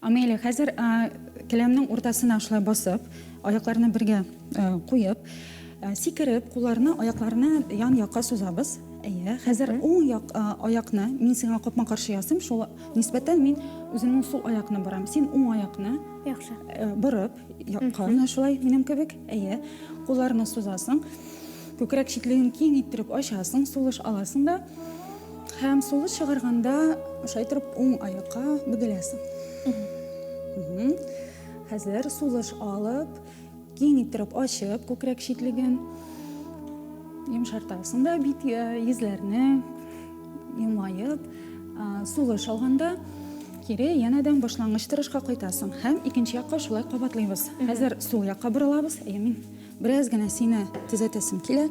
Амейлі, хәзер келәмнең уртасына шулай басып, аякларны бергә куеп, сикереп, кулларны, аякларны ян-якка сузабыз. Әйе, хәзер уң аякны мин сиңа капма-каршы ясым, шул нисбәтән мин үземнең сул аякны барам. Син уң аякны Яхшы. борып, якка шулай минем кебек. Әйе, кулларны сузасың. Күкрәк читлеген киң иттереп ачасың, сулыш аласың да, һәм сулыш чыгарганда шулай итеп уң аякка бөгеләсең. Хәзер сулыш алып, киң иттереп ачып, күкрәк читлеген йомшартасың да, бит йөзләрне йомайып, сулыш алганда кире янәдән башлангыч торышка кайтасың һәм икенче якка шулай кабатлыйбыз. Хәзер сул якка борылабыз. Мин бераз гына сине төзәтәсем килә.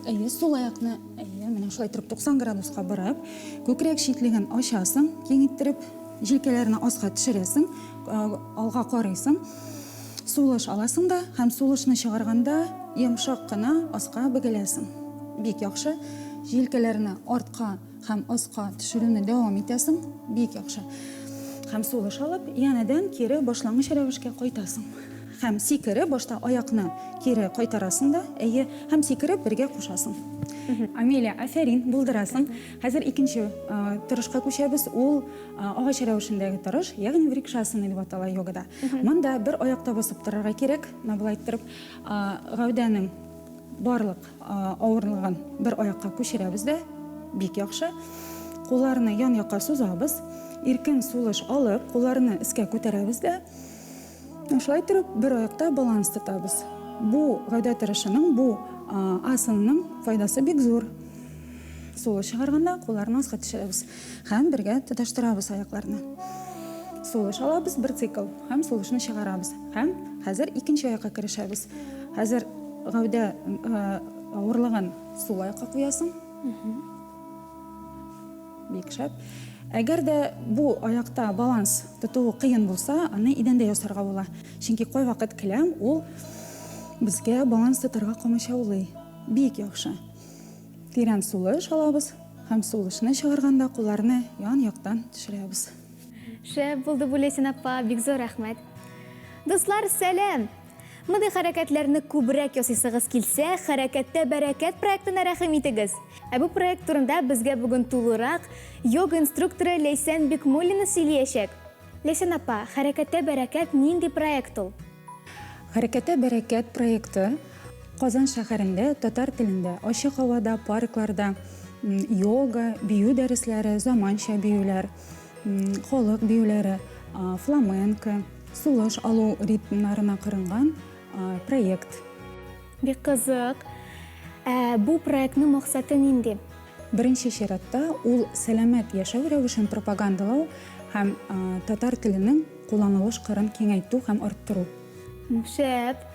Әйе, сул аякны, менә шулай торып 90 градуска борып, күкрәк читлеген ачасың, киң иттереп җилкәләрне аска төшерәсең, алга карыйсың. Сулыш аласың да, һәм сулышны чыгарганда йомшак кына аска бөгеләсең. Бик яхшы. Җилкәләрне артка һәм аска төшерүне дәвам итәсең. Бик яхшы. Һәм сулыш алып, янәдән кире башлангыч рәвешкә кайтасың. Һәм сикереп, башта аякны кире кайтарасың да, һәм сикереп бергә кушасың. Амелия, афәрин, булдырасың. Хәзер икенче торышка күчәбез. Ул агач рәвешендәге торыш, ягъни врикшасана дип атала йогада. Монда бер аякта басып торырга кирәк. Булай итеп, гәүдәнең барлык авырлыгын бер аякка күчерәбез дә, бик яхшы. Кулларны ян-якка сузабыз. Иркен сулыш алып, кулларны искә күтәрәбез дә, шулай итеп бер аякта баланс тотабыз. Бу гәүдә торышының, бу асының файдасы бик зур. Сулыш чыгарганда кулларны аска төшерәбез һәм бергә тоташтырабыз аякларны. Сулыш алабыз, бер цикл, һәм сулышны чыгарабыз. Һәм хәзер икенче аякка керешәбез. Хәзер гәүдә авырлыгын сул аякка куясың. Бик шәп. Әгәр дә бу аякта баланс тотуы кыен булса, аны идәндә ясарга була. Чөнки кай вакыт келәм ул безгә баланс тотарга камачаулый. Бик яхшы. Тирән сулыш алабыз һәм сулышны чыгарганда кулларны ян-яктан төшерәбез. Шәп булды бу Ләйсән апа, бик зур рәхмәт. Дуслар, сәлам! Мондый хәрәкәтләрне күбрәк ясыйсыгыз килсә, Хәрәкәттә бәрәкәт проектына рәхим итегез. Бу проект турында безгә бүген тулырак йога инструкторы Ләйсән Бикмуллина сөйләячәк. Ләйсән апа, Хәрәкәттә бәрәкәт нинди проект ул? Хәрәкәттә бәрәкәт проекты Казан шәһәрендә татар телендә, ачык һавада, паркларда йога, бию дәресләре, заманча биюләр, халык биюләре, фламенко, сулыш алу ритмнарына корынган проект. Бик кызык. Бу проектның максаты нинди? Беренче чиратта ул сәламәт яшәү рәвешен пропагандалау һәм татар теленең кулланылыш кырын киңәйтү һәм арттыру. Шәп.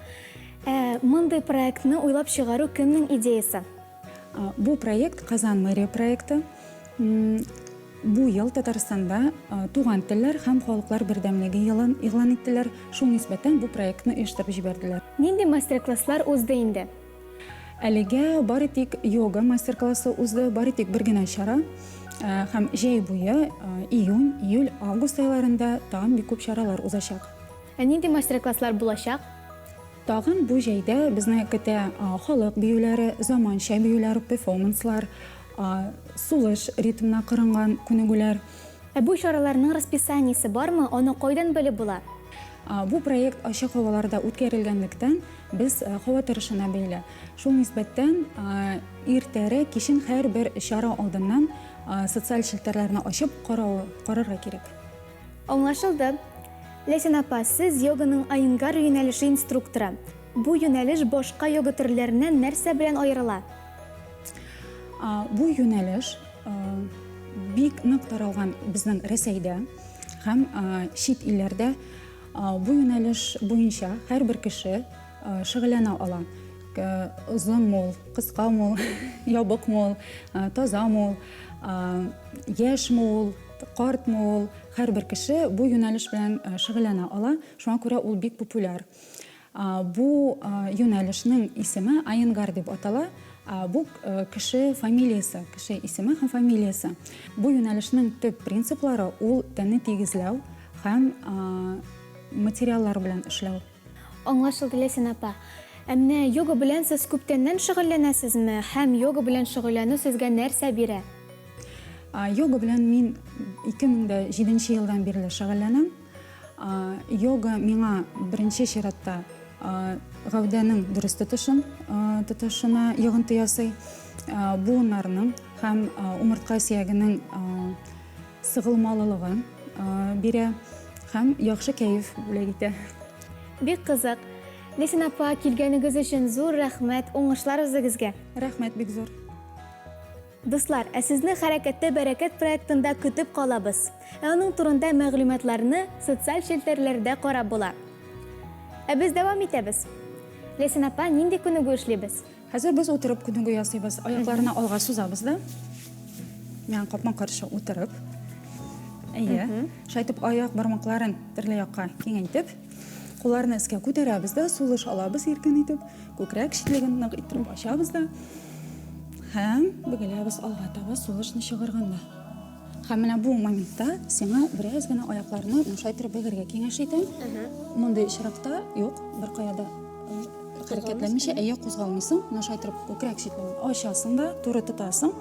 Мондый проектны уйлап чыгару кемнең идеясы? Бу проект Казан мэрия проекты. Бу ел Татарстанда туган телләр һәм халыклар бердәмлеге елын игълан иттеләр. Шул нисбәтән бу проектны оештырып җибәрделәр. Нинди мастер-класслар узды инде? Әлегә бары тик йога мастер-классы узды, бары тик бер генә чара. Һәм җәй буе июнь, июль, август айларында тагын бик күп чаралар узачак. Нинди мастер-класслар булачак? Тагын бу җәйдә безне көтә халык биюләре, заманча биюләр, перформанслар, сулыш ритмына корынган күнегүләр. Бу чараларның расписаниесе бармы? Аны кайдан белеп була? Бу проект ачык һаваларда үткәрелгәнлектән без һава торышына бәйле. Шул нисбәттән иртәрәк кичен һәрбер чара алдыннан социаль челтәрләрне ачып карарга кирәк. Аңлашылды. Ләйсән апа, сез йоганың айынгар юнәлеше инструкторы. Бу юнәлеш башка йога төрләреннән нәрсә белән аерыла? Бу юнәлеш бик нык таралган безнең Рәсәйдә һәм чит илләрдә. Бу юнәлеш буенча һәрбер кеше шөгыльләнә ала. Озын мул, кыска мул, ябык мул, таза мул, яшь мул, карт мул, һәрбер кеше бу юнәлеш белән шөгыльләнә ала. Шуңа күрә ул бик популяр. Бу юнәлешнең исеме айынгар дип атала. Бу кеше фамилиясе, кеше исеме һәм фамилиясе. Бу юнәлешнең төп принциплары ул тәнне тигезләү, һәм материаллар белән эшләү. Аңлашылды, Ләйсән апа. Әмнә йога белән сез күптәннән шөгыльләнәсезме? Һәм йога белән шөгыльләнү сезгә нәрсә бирә? Йога белән мин 2007 елдан бирле шөгыльләнәм. Йога миңа беренче чиратта гәүдәнең дөрес тотышына йогынты ясый, буыннарның һәм умыртка сөягенең сыгылмалылыгын бирә һәм яхшы кәеф бүләк итә. Бик кызык. Ләйсән апа, килгәнегез өчен зур рәхмәт, уңышлар үзегезгә. Рәхмәт, бик зур. Дуслар, сезне хәрәкәттә бәрәкәт проектында көтеп калабыз. Аның турында мәгълүматларны социаль челтәрләрдә карап була. Без дәвам итәбез. Ләйсән апа, нинди күнегү эшлибез? Хәзер без утырып күнегү ясыйбыз. Аякларны алга сузабыз да. Яңа капма-каршы утырып. Шайтып аяк бармакларын төрле якка киңәйтеп, кулларны өскә күтәрәбез дә, сулыш алабыз иркен итеп, күкрәк читлеген нык итеп ачабыз да. Һәм бөгеләбез алга таба сулышны чыгарганда. Һәм менә бу моментта сиңа бераз гына аякларны шайтып бөгәргә киңәш итәм. Мондый очракта юк, бер каяда хәрәкәтләнмичә, кузгалмыйсың, шайтып күкрәк читлеген ачасың да, туры тотасың.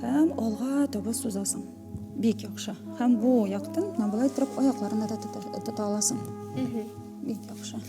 Һәм алга таба сузасың. Бик яхшы. Һәм бу яктан булай торып аякларны да тота аласың. Бик яхшы.